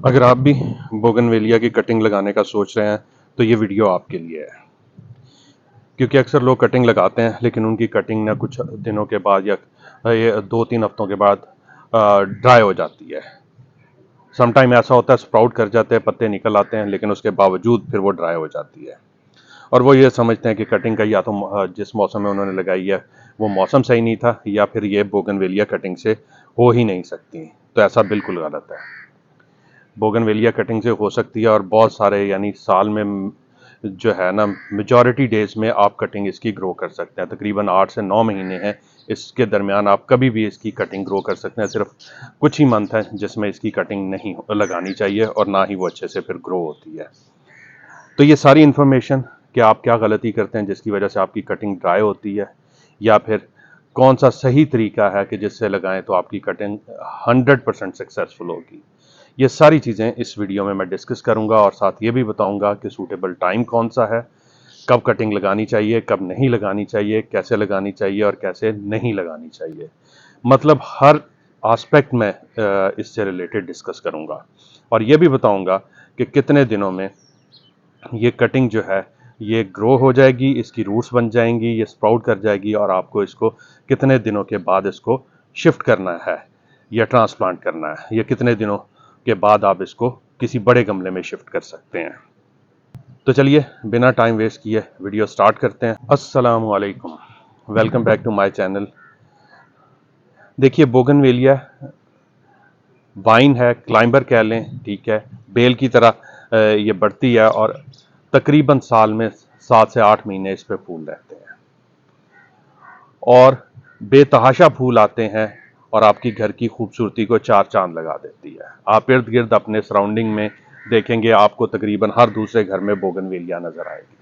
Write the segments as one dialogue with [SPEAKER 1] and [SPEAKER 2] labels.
[SPEAKER 1] अगर आप भी बोगनवेलिया की कटिंग लगाने का सोच रहे हैं तो ये वीडियो आपके लिए है, क्योंकि अक्सर लोग कटिंग लगाते हैं लेकिन उनकी कटिंग ना कुछ दिनों के बाद या ये 2-3 हफ्तों के बाद ड्राई हो जाती है। समटाइम ऐसा होता है स्प्राउट कर जाते हैं, पत्ते निकल आते हैं, लेकिन उसके बावजूद फिर वो ड्राई हो जाती है और वो ये समझते हैं कि कटिंग का या तो जिस मौसम में उन्होंने लगाई है वो मौसम सही नहीं था या फिर ये बोगनवेलिया कटिंग से हो ही नहीं सकती। तो ऐसा बिल्कुल गलत है। बोगनवेलिया कटिंग से हो सकती है और बहुत सारे यानी साल में जो है ना मेजॉरिटी डेज में आप कटिंग इसकी ग्रो कर सकते हैं। तकरीबन 8 से 9 महीने हैं, इसके दरमियान आप कभी भी इसकी कटिंग ग्रो कर सकते हैं। सिर्फ कुछ ही मंथ है जिसमें इसकी कटिंग नहीं लगानी चाहिए और ना ही वो अच्छे से फिर ग्रो होती है। तो ये सारी इन्फॉर्मेशन कि आप क्या गलती करते हैं जिसकी वजह से आपकी कटिंग ड्राई होती है, या फिर कौन सा सही तरीका है कि जिससे लगाएं तो आपकी कटिंग 100% सक्सेसफुल होगी, ये सारी चीज़ें इस वीडियो में मैं डिस्कस करूंगा और साथ ये भी बताऊंगा कि सूटेबल टाइम कौन सा है, कब कटिंग लगानी चाहिए, कब नहीं लगानी चाहिए, कैसे लगानी चाहिए और कैसे नहीं लगानी चाहिए। मतलब हर एस्पेक्ट में इससे रिलेटेड डिस्कस करूंगा और ये भी बताऊंगा कि कितने दिनों में ये कटिंग जो है ये ग्रो हो जाएगी, इसकी रूट्स बन जाएंगी, ये स्प्राउट कर जाएगी और आपको इसको कितने दिनों के बाद इसको शिफ्ट करना है या ट्रांसप्लांट करना है, या कितने दिनों के बाद आप इसको किसी बड़े गमले में शिफ्ट कर सकते हैं। तो चलिए बिना टाइम वेस्ट किए वीडियो स्टार्ट करते हैं। अस्सलाम वालेकुम, welcome back to my channel. देखिए बोगनवेलिया वाइन है, क्लाइंबर कह लें, ठीक है, बेल की तरह ये बढ़ती है और तकरीबन साल में 7 से 8 महीने इस पे फूल रहते हैं और बेतहाशा फूल आते हैं और आपकी घर की खूबसूरती को 4 चांद लगा देती है। आप इर्द गिर्द अपने सराउंडिंग में देखेंगे, आपको तकरीबन हर दूसरे घर में बोगनवेलिया नजर आएगी।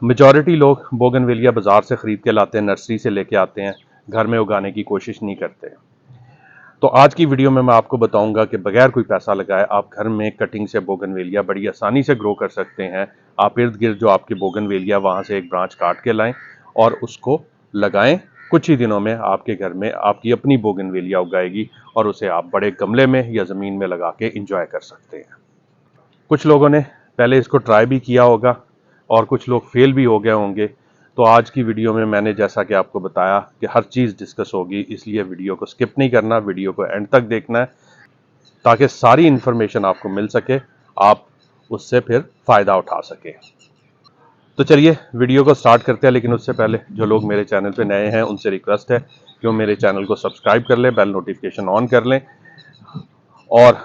[SPEAKER 1] मेजॉरिटी लोग बोगनवेलिया बाजार से खरीद के लाते हैं, नर्सरी से लेके आते हैं, घर में उगाने की कोशिश नहीं करते। तो आज की वीडियो में मैं आपको बताऊंगा कि बगैर कोई पैसा लगाए आप घर में कटिंग से बोगनवेलिया बड़ी आसानी से ग्रो कर सकते हैं। आप इर्द गिर्द जो आपकी बोगनवेलिया वहां से एक ब्रांच काट के लाएं और उसको लगाएं। कुछ ही दिनों में आपके घर में आपकी अपनी बोगनवेलिया उगाएगी और उसे आप बड़े गमले में या ज़मीन में लगा के इंजॉय कर सकते हैं। कुछ लोगों ने पहले इसको ट्राई भी किया होगा और कुछ लोग फेल भी हो गए होंगे। तो आज की वीडियो में मैंने जैसा कि आपको बताया कि हर चीज़ डिस्कस होगी, इसलिए वीडियो को स्किप नहीं करना, वीडियो को एंड तक देखना है ताकि सारी इन्फॉर्मेशन आपको मिल सके, आप उससे फिर फ़ायदा उठा सके। तो चलिए वीडियो को स्टार्ट करते हैं, लेकिन उससे पहले जो लोग मेरे चैनल पे नए हैं उनसे रिक्वेस्ट है कि वो मेरे चैनल को सब्सक्राइब कर लें, बेल नोटिफिकेशन ऑन कर लें और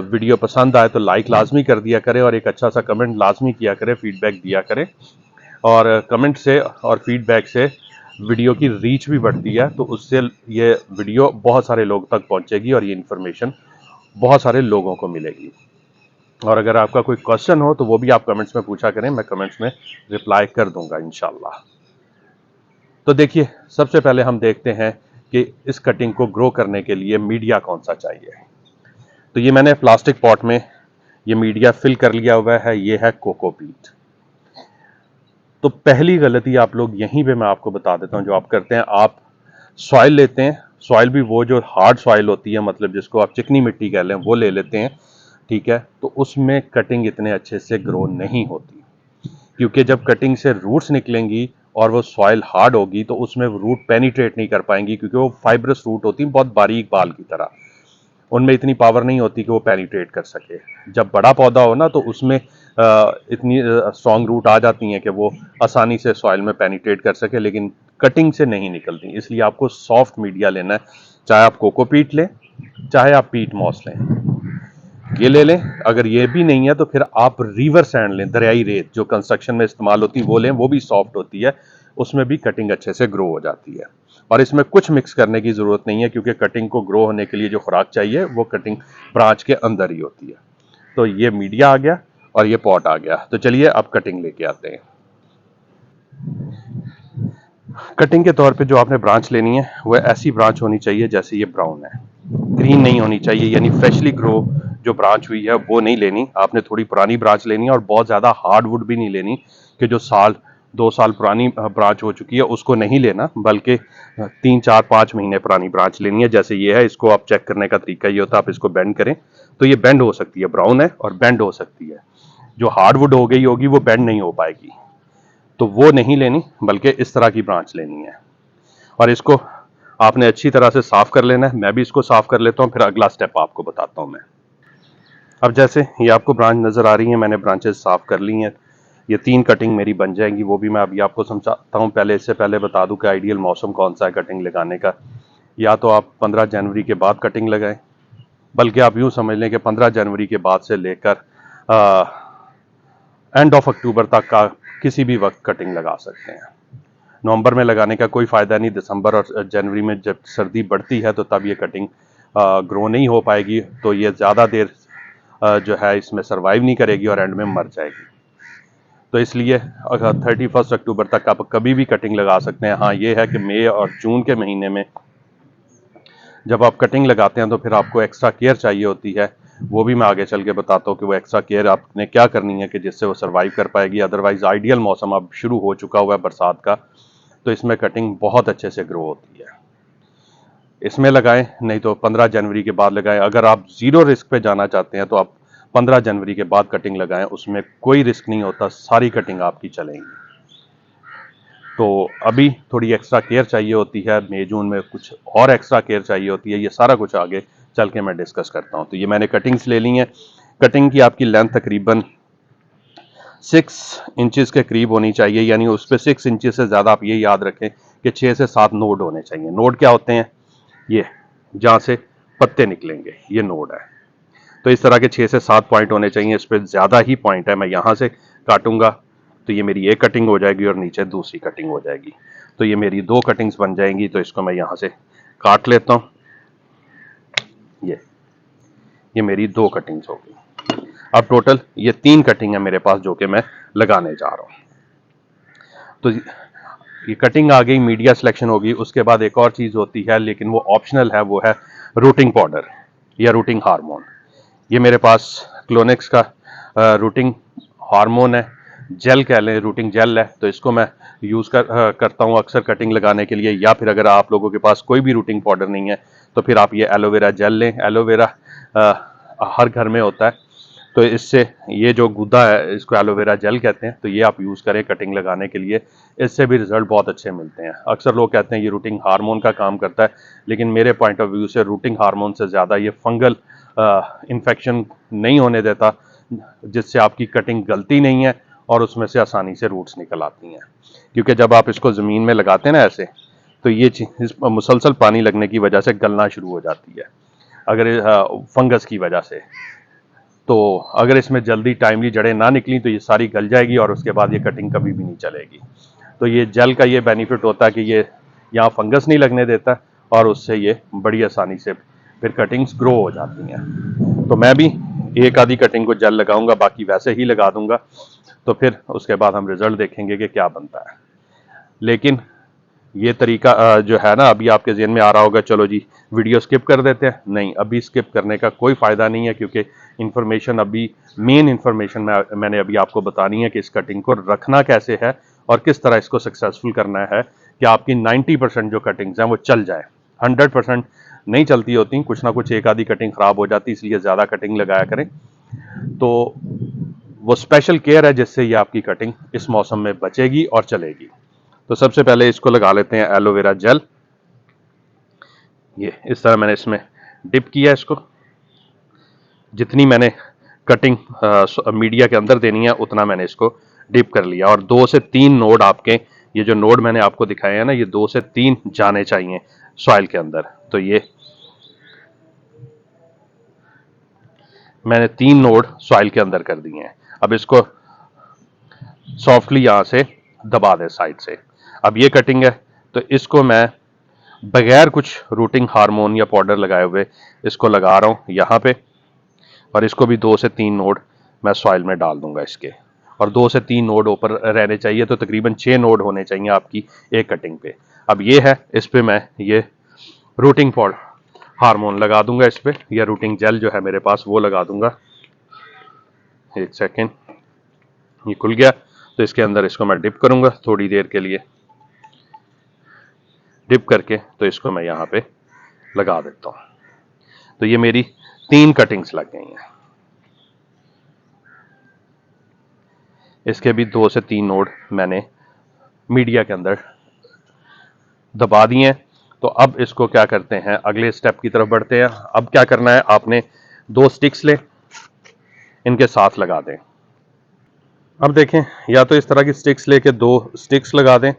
[SPEAKER 1] वीडियो पसंद आए तो लाइक लाजमी कर दिया करें और एक अच्छा सा कमेंट लाजमी किया करें, फीडबैक दिया करें। और कमेंट से और फीडबैक से वीडियो की रीच भी बढ़ती है, तो उससे ये वीडियो बहुत सारे लोग तक पहुंचेगी और ये इन्फॉर्मेशन बहुत सारे लोगों को मिलेगी। और अगर आपका कोई क्वेश्चन हो तो वो भी आप कमेंट्स में पूछा करें, मैं कमेंट्स में रिप्लाई कर दूंगा इंशाल्लाह। तो देखिए सबसे पहले हम देखते हैं कि इस कटिंग को ग्रो करने के लिए मीडिया कौन सा चाहिए। तो ये मैंने प्लास्टिक पॉट में ये मीडिया फिल कर लिया हुआ है, ये है कोकोपीट। तो पहली गलती आप लोग यहीं पे मैं आपको बता देता हूं जो आप करते हैं, आप सॉइल लेते हैं, सॉइल भी वो जो हार्ड सॉइल होती है, मतलब जिसको आप चिकनी मिट्टी कह लें, वो ले लेते हैं, ठीक है। तो उसमें कटिंग इतने अच्छे से ग्रो नहीं होती, क्योंकि जब कटिंग से रूट्स निकलेंगी और वो सॉइल हार्ड होगी तो उसमें रूट पेनिट्रेट नहीं कर पाएंगी, क्योंकि वो फाइब्रस रूट होती है, बहुत बारीक बाल की तरह, उनमें इतनी पावर नहीं होती कि वो पेनिट्रेट कर सके। जब बड़ा पौधा हो ना तो उसमें इतनी स्ट्रॉन्ग रूट आ जाती हैं कि वो आसानी से सॉइल में पेनिट्रेट कर सके, लेकिन कटिंग से नहीं निकलती। इसलिए आपको सॉफ्ट मीडिया लेना है, चाहे आप कोकोपीट लें चाहे आप पीट मॉस लें, ये ले लें। अगर ये भी नहीं है तो फिर आप रिवर सैंड लें, दरियाई रेत जो कंस्ट्रक्शन में इस्तेमाल होती है वो लें, वो भी सॉफ्ट होती है, उसमें भी कटिंग अच्छे से ग्रो हो जाती है। और इसमें कुछ मिक्स करने की ज़रूरत नहीं है, क्योंकि कटिंग को ग्रो होने के लिए जो खुराक चाहिए वो कटिंग ब्रांच के अंदर ही होती है। तो ये मीडिया आ गया और ये पॉट आ गया। तो चलिए अब कटिंग लेके आते हैं। कटिंग के तौर पे जो आपने ब्रांच लेनी है वह ऐसी ब्रांच होनी चाहिए जैसे ये ब्राउन है, ग्रीन नहीं होनी चाहिए, यानी फ्रेशली ग्रो जो ब्रांच हुई है वो नहीं लेनी। आपने थोड़ी पुरानी ब्रांच लेनी है और बहुत ज़्यादा हार्ड वुड भी नहीं लेनी कि जो साल 2 साल पुरानी ब्रांच हो चुकी है उसको नहीं लेना, बल्कि 3, 4, 5 महीने पुरानी ब्रांच लेनी है। जैसे ये है, इसको आप चेक करने का तरीका ये होता है, आप इसको बेंड करें तो ये बेंड हो सकती है, ब्राउन है और बेंड हो सकती है। जो हार्डवुड हो गई होगी वो बेंड नहीं हो पाएगी, तो वो नहीं लेनी, बल्कि इस तरह की ब्रांच लेनी है। और इसको आपने अच्छी तरह से साफ कर लेना है। मैं भी इसको साफ कर लेता हूँ, फिर अगला स्टेप आपको बताता हूँ मैं। अब जैसे ये आपको ब्रांच नज़र आ रही है, मैंने ब्रांचेस साफ कर ली हैं। ये 3 कटिंग मेरी बन जाएंगी, वो भी मैं अभी आपको समझाता हूँ। पहले इससे पहले बता दूं कि आइडियल मौसम कौन सा है कटिंग लगाने का। या तो आप 15 जनवरी के बाद कटिंग लगाएं, बल्कि आप यूँ समझ लें कि 15 जनवरी के बाद से लेकर एंड ऑफ अक्टूबर तक का किसी भी वक्त कटिंग लगा सकते हैं। नवंबर में लगाने का कोई फ़ायदा नहीं, दिसंबर और जनवरी में जब सर्दी बढ़ती है तो तब ये कटिंग ग्रो नहीं हो पाएगी, तो ये ज़्यादा देर जो है इसमें सर्वाइव नहीं करेगी और एंड में मर जाएगी। तो इसलिए अगर 31 अक्टूबर तक आप कभी भी कटिंग लगा सकते हैं। हाँ, ये है कि मई और जून के महीने में जब आप कटिंग लगाते हैं तो फिर आपको एक्स्ट्रा केयर चाहिए होती है। वो भी मैं आगे चल के बताता हूँ कि वो एक्स्ट्रा केयर आपने क्या करनी है कि जिससे वो सर्वाइव कर पाएगी। अदरवाइज आइडियल मौसम अब शुरू हो चुका हुआ है बरसात का, तो इसमें कटिंग बहुत अच्छे से ग्रो होती है। इसमें लगाएं, नहीं तो 15 जनवरी के बाद लगाएं। अगर आप ज़ीरो रिस्क पे जाना चाहते हैं तो आप 15 जनवरी के बाद कटिंग लगाएं, उसमें कोई रिस्क नहीं होता, सारी कटिंग आपकी चलेंगी। तो अभी थोड़ी एक्स्ट्रा केयर चाहिए होती है, मई जून में कुछ और एक्स्ट्रा केयर चाहिए होती है। ये सारा कुछ आगे चल के मैं डिस्कस करता हूँ। तो ये मैंने कटिंग्स ले ली हैं। कटिंग की आपकी लेंथ तकरीबन 6 इंचेस के करीब होनी चाहिए, यानी उस पर 6 इंचेस से ज़्यादा आप ये याद रखें कि 6 से 7 नोड होने चाहिए। नोड क्या होते हैं? ये जहाँ से पत्ते निकलेंगे, ये नोड है। तो इस तरह के 6 से 7 पॉइंट होने चाहिए। इस पर ज़्यादा ही पॉइंट है। मैं यहाँ से काटूंगा तो ये मेरी एक कटिंग हो जाएगी और नीचे दूसरी कटिंग हो जाएगी। तो ये मेरी 2 कटिंग्स बन जाएंगी। तो इसको मैं यहाँ से काट लेता हूँ। ये मेरी 2 कटिंग्स हो गई। अब टोटल ये 3 कटिंग है मेरे पास जो कि मैं लगाने जा रहा हूँ। तो ये कटिंग आ गई, मीडिया सिलेक्शन होगी। उसके बाद एक और चीज़ होती है, लेकिन वो ऑप्शनल है, वो है रूटिंग पाउडर या रूटिंग हार्मोन। ये मेरे पास क्लोनिक्स का रूटिंग हार्मोन है, जेल कह लें, रूटिंग जेल है। तो इसको मैं यूज़ करता हूँ अक्सर कटिंग लगाने के लिए। या फिर अगर आप लोगों के पास कोई भी रूटिंग पाउडर नहीं है तो फिर आप ये एलोवेरा जेल लें। एलोवेरा हर घर में होता है, तो इससे ये जो गुदा है इसको एलोवेरा जेल कहते हैं। तो ये आप यूज़ करें कटिंग लगाने के लिए, इससे भी रिजल्ट बहुत अच्छे मिलते हैं। अक्सर लोग कहते हैं ये रूटिंग हार्मोन का काम करता है, लेकिन मेरे पॉइंट ऑफ व्यू से रूटिंग हार्मोन से ज़्यादा ये फंगल इन्फेक्शन नहीं होने देता, जिससे आपकी कटिंग गलती नहीं है और उसमें से आसानी से रूट्स निकल आती हैं। क्योंकि जब आप इसको ज़मीन में लगाते हैं ना ऐसे, तो ये चीज़ मुसलसल पानी लगने की वजह से गलना शुरू हो जाती है, अगर फंगस की वजह से। तो अगर इसमें जल्दी टाइमली जड़ें ना निकली तो ये सारी गल जाएगी और उसके बाद ये कटिंग कभी भी नहीं चलेगी। तो ये जेल का ये बेनिफिट होता है कि ये यहाँ फंगस नहीं लगने देता और उससे ये बड़ी आसानी से फिर कटिंग्स ग्रो हो जाती हैं। तो मैं भी एक आधी कटिंग को जेल लगाऊंगा, बाकी वैसे ही लगा दूंगा। तो फिर उसके बाद हम रिजल्ट देखेंगे कि क्या बनता है। लेकिन ये तरीका जो है ना, अभी आपके ज़हन में आ रहा होगा चलो जी वीडियो स्किप कर देते हैं। नहीं, अभी स्किप करने का कोई फ़ायदा नहीं है, क्योंकि इन्फॉर्मेशन अभी मेन इन्फॉर्मेशन मैंने अभी आपको बतानी है कि इस कटिंग को रखना कैसे है और किस तरह इसको सक्सेसफुल करना है कि आपकी 90% जो कटिंग्स हैं वो चल जाए। 100% नहीं चलती होती, कुछ ना कुछ एक आधी कटिंग ख़राब हो जाती, इसलिए ज़्यादा कटिंग लगाया करें। तो वो स्पेशल केयर है जिससे ये आपकी कटिंग इस मौसम में बचेगी और चलेगी। तो सबसे पहले इसको लगा लेते हैं एलोवेरा जेल। ये इस तरह मैंने इसमें डिप किया इसको। जितनी मैंने कटिंग मीडिया के अंदर देनी है उतना मैंने इसको डिप कर लिया। और 2 से 3 नोड आपके, ये जो नोड मैंने आपको दिखाए हैं ना, ये 2 से 3 जाने चाहिए सॉइल के अंदर। तो ये मैंने 3 नोड सॉइल के अंदर कर दिए हैं। अब इसको सॉफ्टली यहाँ से दबा दें साइड से। अब ये कटिंग है, तो इसको मैं बगैर कुछ रूटिंग हार्मोन या पाउडर लगाए हुए इसको लगा रहा हूँ यहाँ पे। और इसको भी 2 से 3 नोड मैं सॉइल में डाल दूंगा इसके। और 2 से 3 नोड ऊपर रहने चाहिए, तो तकरीबन 6 नोड होने चाहिए आपकी एक कटिंग पे। अब ये है, इस पे मैं ये रूटिंग पाउडर हार्मोन लगा दूंगा इस पे, या रूटिंग जेल जो है मेरे पास वो लगा दूंगा। एक सेकेंड, ये खुल गया। तो इसके अंदर इसको मैं डिप करूंगा थोड़ी देर के लिए। डिप करके तो इसको मैं यहाँ पे लगा देता हूँ। तो ये मेरी 3 कटिंग्स लग गई हैं। इसके भी 2 से 3 नोड मैंने मीडिया के अंदर दबा दिए हैं। तो अब इसको क्या करते हैं, अगले स्टेप की तरफ बढ़ते हैं। अब क्या करना है, आपने 2 स्टिक्स ले, इनके साथ लगा दें। अब देखें, या तो इस तरह की स्टिक्स लेके 2 स्टिक्स लगा दें,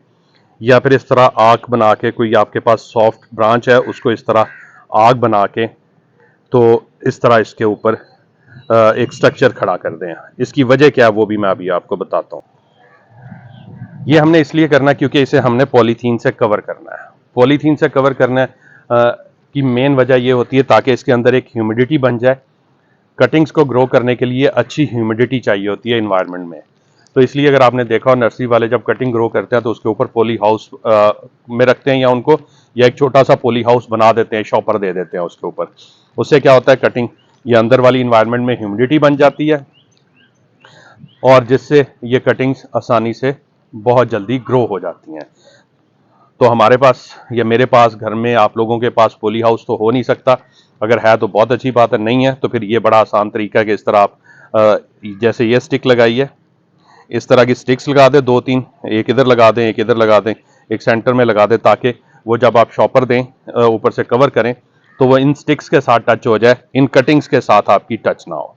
[SPEAKER 1] या फिर इस तरह आग बना के, कोई आपके पास सॉफ्ट ब्रांच है उसको इस तरह आग बना के तो इस तरह इसके ऊपर एक स्ट्रक्चर खड़ा कर दें। इसकी वजह क्या है वो भी मैं अभी आपको बताता हूँ। ये हमने इसलिए करना है क्योंकि इसे हमने पॉलीथीन से कवर करना है। पॉलीथीन से कवर करना है की मेन वजह ये होती है ताकि इसके अंदर एक ह्यूमिडिटी बन जाए। कटिंग्स को ग्रो करने के लिए अच्छी ह्यूमिडिटी चाहिए होती है इन्वायरमेंट में। तो इसलिए अगर आपने देखा हो, नर्सरी वाले जब कटिंग ग्रो करते हैं तो उसके ऊपर पॉली हाउस में रखते हैं, या एक छोटा सा पॉली हाउस बना देते हैं, शॉपर दे देते हैं उसके ऊपर। उससे क्या होता है, कटिंग ये अंदर वाली इन्वायरमेंट में ह्यूमिडिटी बन जाती है और जिससे ये कटिंग्स आसानी से बहुत जल्दी ग्रो हो जाती हैं। तो हमारे पास या मेरे पास घर में, आप लोगों के पास पॉली हाउस तो हो नहीं सकता। अगर है तो बहुत अच्छी बात है, नहीं है तो फिर ये बड़ा आसान तरीका है कि इस तरह आप जैसे ये स्टिक लगाई है, इस तरह की स्टिक्स लगा दें 2-3, एक इधर लगा दें, एक इधर लगा दें, एक सेंटर में लगा दें, ताकि वो जब आप शॉपर दें ऊपर से कवर करें तो वो इन स्टिक्स के साथ टच हो जाए, इन कटिंग्स के साथ आपकी टच ना हो।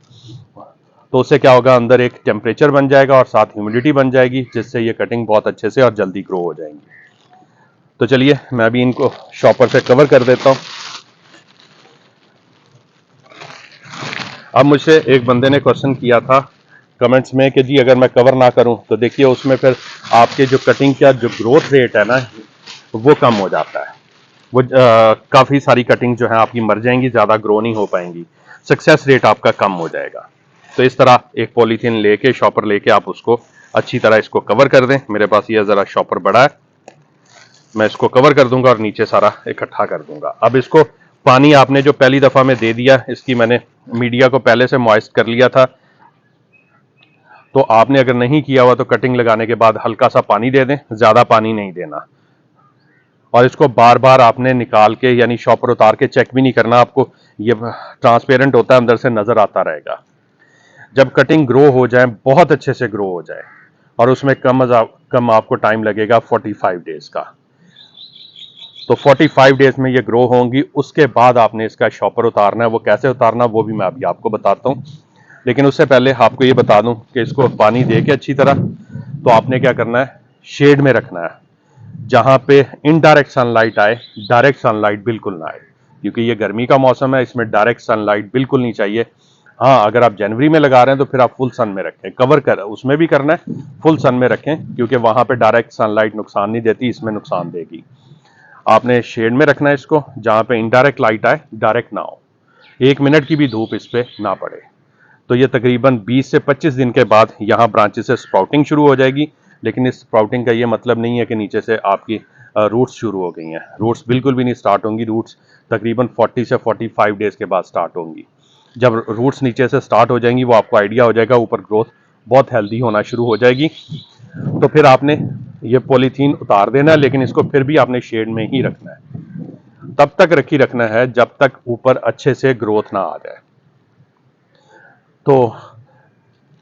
[SPEAKER 1] तो उससे क्या होगा, अंदर एक टेम्परेचर बन जाएगा और साथ ह्यूमिडिटी बन जाएगी, जिससे ये कटिंग बहुत अच्छे से और जल्दी ग्रो हो जाएंगी। तो चलिए मैं भी इनको शॉपर से कवर कर देता हूं। अब मुझसे एक बंदे ने क्वेश्चन किया था कमेंट्स में कि जी अगर मैं कवर ना करूं तो देखिए उसमें फिर आपके जो कटिंग का जो ग्रोथ रेट है ना वो कम हो जाता है। वो काफ़ी सारी कटिंग जो है आपकी मर जाएंगी, ज़्यादा ग्रो नहीं हो पाएंगी, सक्सेस रेट आपका कम हो जाएगा। तो इस तरह एक पॉलीथीन लेके, शॉपर लेके आप उसको अच्छी तरह इसको कवर कर दें। मेरे पास ये ज़रा शॉपर बड़ा है, मैं इसको कवर कर दूंगा और नीचे सारा इकट्ठा कर दूंगा। अब इसको पानी आपने जो पहली दफ़ा में दे दिया, इसकी मैंने मीडिया को पहले से मॉइस्ट कर लिया था। तो आपने अगर नहीं किया हुआ तो कटिंग लगाने के बाद हल्का सा पानी दे दें, ज़्यादा पानी नहीं देना। और इसको बार बार आपने निकाल के, यानी शॉपर उतार के चेक भी नहीं करना, आपको ये ट्रांसपेरेंट होता है, अंदर से नज़र आता रहेगा। जब कटिंग ग्रो हो जाए, बहुत अच्छे से ग्रो हो जाए, और उसमें कम आपको टाइम लगेगा 45 डेज का। तो 45 डेज में ये ग्रो होंगी, उसके बाद आपने इसका शॉपर उतारना है। वो कैसे उतारना वो भी मैं अभी आपको बताता हूँ, लेकिन उससे पहले आपको ये बता दूं कि इसको पानी दे के अच्छी तरह, तो आपने क्या करना है, शेड में रखना है, जहां पे इनडायरेक्ट सनलाइट आए, डायरेक्ट सनलाइट बिल्कुल ना आए, क्योंकि ये गर्मी का मौसम है, इसमें डायरेक्ट सनलाइट बिल्कुल नहीं चाहिए। हाँ, अगर आप जनवरी में लगा रहे हैं तो फिर आप फुल सन में रखें, कवर कर उसमें भी करना है, फुल सन में रखें, क्योंकि वहां पे डायरेक्ट सनलाइट नुकसान नहीं देती, इसमें नुकसान देगी। आपने शेड में रखना है इसको, जहां पे इनडायरेक्ट लाइट आए, डायरेक्ट ना हो, 1 मिनट की भी धूप इस पे ना पड़े। तो ये तकरीबन 20 से 25 दिन के बाद यहाँ ब्रांचेस से स्प्राउटिंग शुरू हो जाएगी। लेकिन इस स्प्राउटिंग का ये मतलब नहीं है कि नीचे से आपकी रूट्स शुरू हो गई हैं। रूट्स बिल्कुल भी नहीं स्टार्ट होंगी। रूट्स तकरीबन 40 से 45 डेज के बाद स्टार्ट होंगी। जब रूट्स नीचे से स्टार्ट हो जाएंगी, वो आपको आइडिया हो जाएगा, ऊपर ग्रोथ बहुत हेल्दी होना शुरू हो जाएगी। तो फिर आपने ये पॉलीथीन उतार देना है, लेकिन इसको फिर भी आपने शेड में ही रखना है। तब तक रखना है जब तक ऊपर अच्छे से ग्रोथ ना आ जाए। तो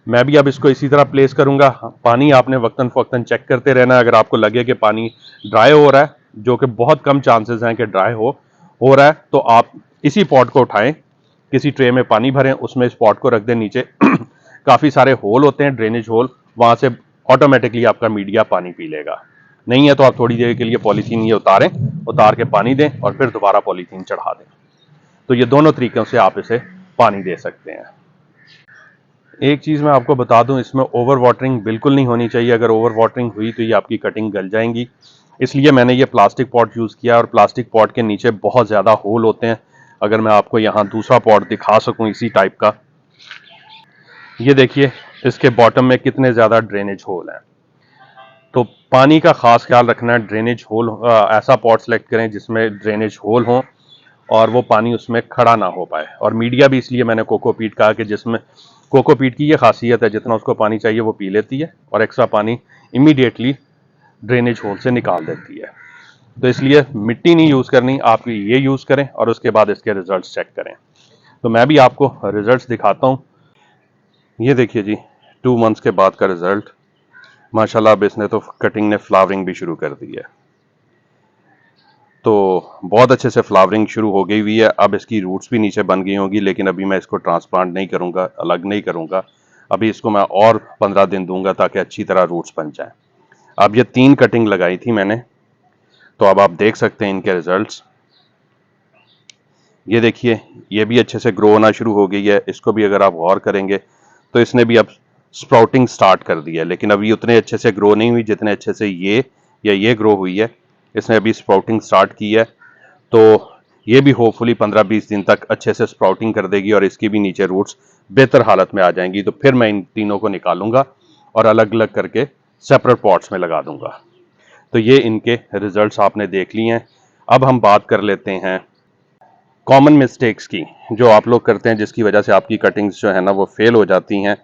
[SPEAKER 1] मैं भी अब इसको इसी तरह प्लेस करूंगा। पानी आपने वक्तन फवक्तन चेक करते रहना है। अगर आपको लगे कि पानी ड्राई हो रहा है, जो कि बहुत कम चांसेस हैं कि ड्राई हो रहा है, तो आप इसी पॉट को उठाएं, किसी ट्रे में पानी भरें, उसमें इस पॉट को रख दें नीचे। काफ़ी सारे होल होते हैं, ड्रेनेज होल, वहाँ से ऑटोमेटिकली आपका मीडिया पानी पी लेगा। नहीं है तो आप थोड़ी देर के लिए पॉलीथीन ये उतार के पानी दें और फिर दोबारा पॉलीथीन चढ़ा दें। तो ये दोनों तरीक़ों से आप इसे पानी दे सकते हैं। एक चीज़ मैं आपको बता दूं, इसमें ओवर वाटरिंग बिल्कुल नहीं होनी चाहिए। अगर ओवर वाटरिंग हुई तो ये आपकी कटिंग गल जाएंगी। इसलिए मैंने ये प्लास्टिक पॉट यूज़ किया, और प्लास्टिक पॉट के नीचे बहुत ज़्यादा होल होते हैं। अगर मैं आपको यहाँ दूसरा पॉट दिखा सकूँ इसी टाइप का, ये देखिए इसके बॉटम में कितने ज़्यादा ड्रेनेज होल हैं। तो पानी का ख़ास ख्याल रखना है। ड्रेनेज होल, ऐसा पॉट सेलेक्ट करें जिसमें ड्रेनेज होल हों और वो पानी उसमें खड़ा ना हो पाए। और मीडिया भी इसलिए मैंने कोकोपीट कहा कि जिसमें कोकोपीट की ये खासियत है, जितना उसको पानी चाहिए वो पी लेती है और एक्स्ट्रा पानी इमीडिएटली ड्रेनेज होल से निकाल देती है। तो इसलिए मिट्टी नहीं यूज़ करनी, आप ये यूज़ करें और उसके बाद इसके रिजल्ट्स चेक करें। तो मैं भी आपको रिजल्ट्स दिखाता हूँ। ये देखिए जी, 2 मंथ्स के बाद का रिजल्ट। माशाल्लाह अब इसने तो कटिंग ने फ्लावरिंग भी शुरू कर दी है, तो बहुत अच्छे से फ्लावरिंग शुरू हो गई हुई है। अब इसकी रूट्स भी नीचे बन गई होंगी, लेकिन अभी मैं इसको ट्रांसप्लांट नहीं करूँगा, अलग नहीं करूँगा। अभी इसको मैं और 15 दिन दूंगा ताकि अच्छी तरह रूट्स बन जाएं। अब ये 3 कटिंग लगाई थी मैंने, तो अब आप देख सकते हैं इनके रिजल्ट्स। ये देखिए, ये भी अच्छे से ग्रो होना शुरू हो गई है। इसको भी अगर आप गौर करेंगे तो इसने भी अब स्प्राउटिंग स्टार्ट कर दी है, लेकिन अभी उतने अच्छे से ग्रो नहीं हुई जितने अच्छे से ये ग्रो हुई है। इसने अभी स्प्राउटिंग स्टार्ट की है, तो ये भी होपफुली 15-20 दिन तक अच्छे से स्प्राउटिंग कर देगी और इसकी भी नीचे रूट्स बेहतर हालत में आ जाएंगी। तो फिर मैं इन तीनों को निकालूंगा और अलग अलग करके सेपरेट पॉट्स में लगा दूंगा। तो ये इनके रिजल्ट्स आपने देख लिए हैं। अब हम बात कर लेते हैं कॉमन मिस्टेक्स की, जो आप लोग करते हैं जिसकी वजह से आपकी कटिंग्स जो है ना वो फेल हो जाती हैं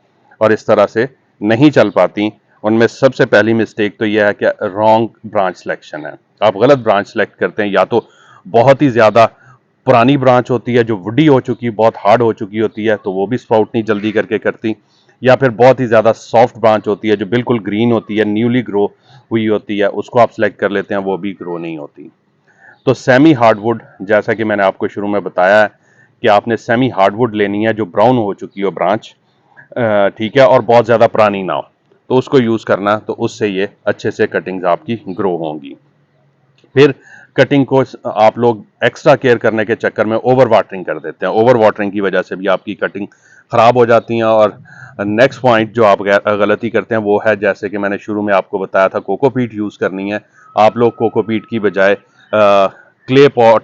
[SPEAKER 1] और इस तरह से नहीं चल पाती। उनमें सबसे पहली मिस्टेक तो यह है कि रॉन्ग ब्रांच सिलेक्शन है। आप गलत ब्रांच सेलेक्ट करते हैं, या तो बहुत ही ज़्यादा पुरानी ब्रांच होती है जो वुडी हो चुकी, बहुत हार्ड हो चुकी होती है, तो वो भी स्प्राउट नहीं जल्दी करके करती, या फिर बहुत ही ज़्यादा सॉफ्ट ब्रांच होती है जो बिल्कुल ग्रीन होती है, न्यूली ग्रो हुई होती है, उसको आप सेलेक्ट कर लेते हैं, वो भी ग्रो नहीं होती। तो सेमी हार्डवुड, जैसा कि मैंने आपको शुरू में बताया है कि आपने सेमी हार्डवुड लेनी है जो ब्राउन हो चुकी हो ब्रांच, ठीक है, और बहुत ज़्यादा पुरानी ना हो, तो उसको यूज़ करना, तो उससे ये अच्छे से कटिंग्स आपकी ग्रो होंगी। फिर कटिंग को आप लोग एक्स्ट्रा केयर करने के चक्कर में ओवर वाटरिंग कर देते हैं। ओवर वाटरिंग की वजह से भी आपकी कटिंग ख़राब हो जाती है। और नेक्स्ट पॉइंट जो आप गलती करते हैं वो है, जैसे कि मैंने शुरू में आपको बताया था, कोकोपीट यूज़ करनी है। आप लोग कोकोपीट की बजाय क्ले पॉट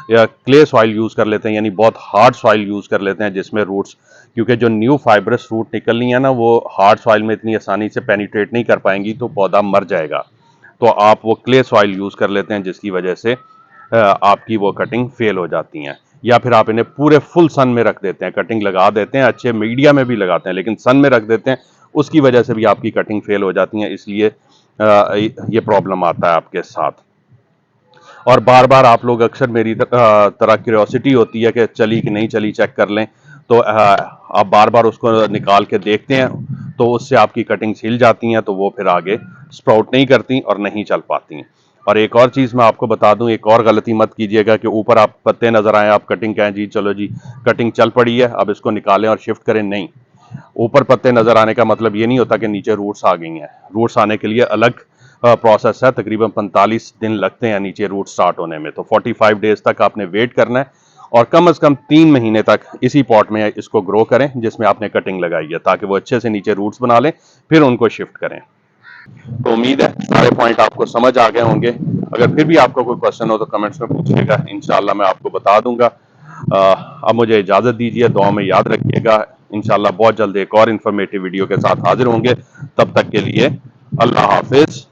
[SPEAKER 1] या क्ले सॉइल यूज़ कर लेते हैं, यानी बहुत हार्ड सॉइल यूज़ कर लेते हैं जिसमें रूट्स, क्योंकि जो न्यू फाइब्रस रूट निकलनी है ना वो हार्ड सॉइल में इतनी आसानी से पेनिट्रेट नहीं कर पाएंगी, तो पौधा मर जाएगा। तो आप वो क्ले सॉइल यूज़ कर लेते हैं जिसकी वजह से आपकी वो कटिंग फेल हो जाती हैं। या फिर आप इन्हें पूरे फुल सन में रख देते हैं, कटिंग लगा देते हैं, अच्छे मीडिया में भी लगाते हैं, लेकिन सन में रख देते हैं, उसकी वजह से भी आपकी कटिंग फेल हो जाती है। इसलिए ये प्रॉब्लम आता है आपके साथ। और बार बार आप लोग अक्सर मेरी तरह क्यूरियोसिटी होती है कि चली कि नहीं चली, चेक कर लें, तो आप बार बार उसको निकाल के देखते हैं, तो उससे आपकी कटिंग्स हिल जाती हैं, तो वो फिर आगे स्प्राउट नहीं करती और नहीं चल पाती। और एक और चीज़ मैं आपको बता दूं, एक और गलती मत कीजिएगा कि ऊपर आप पत्ते नजर आए, आप कटिंग कहें जी चलो जी कटिंग चल पड़ी है, अब इसको निकालें और शिफ्ट करें। नहीं, ऊपर पत्ते नजर आने का मतलब ये नहीं होता कि नीचे रूट्स आ गई हैं। रूट्स आने के लिए अलग प्रोसेस है, तकरीबन 45 दिन लगते हैं नीचे रूट स्टार्ट होने में। तो 45 डेज तक आपने वेट करना है और कम से कम 3 महीने तक इसी पॉट में इसको ग्रो करें जिसमें आपने कटिंग लगाई है, ताकि वो अच्छे से नीचे रूट्स बना लें, फिर उनको शिफ्ट करें। तो उम्मीद है सारे पॉइंट आपको समझ आ गए होंगे। अगर फिर भी आपको कोई क्वेश्चन हो तो कमेंट्स में पूछिएगा, इंशाल्लाह मैं आपको बता दूंगा। अब मुझे इजाजत दीजिए, दुआ में याद रखिएगा। इंशाल्लाह बहुत जल्द एक और इन्फॉर्मेटिव वीडियो के साथ हाजिर होंगे। तब तक के लिए अल्लाह हाफिज।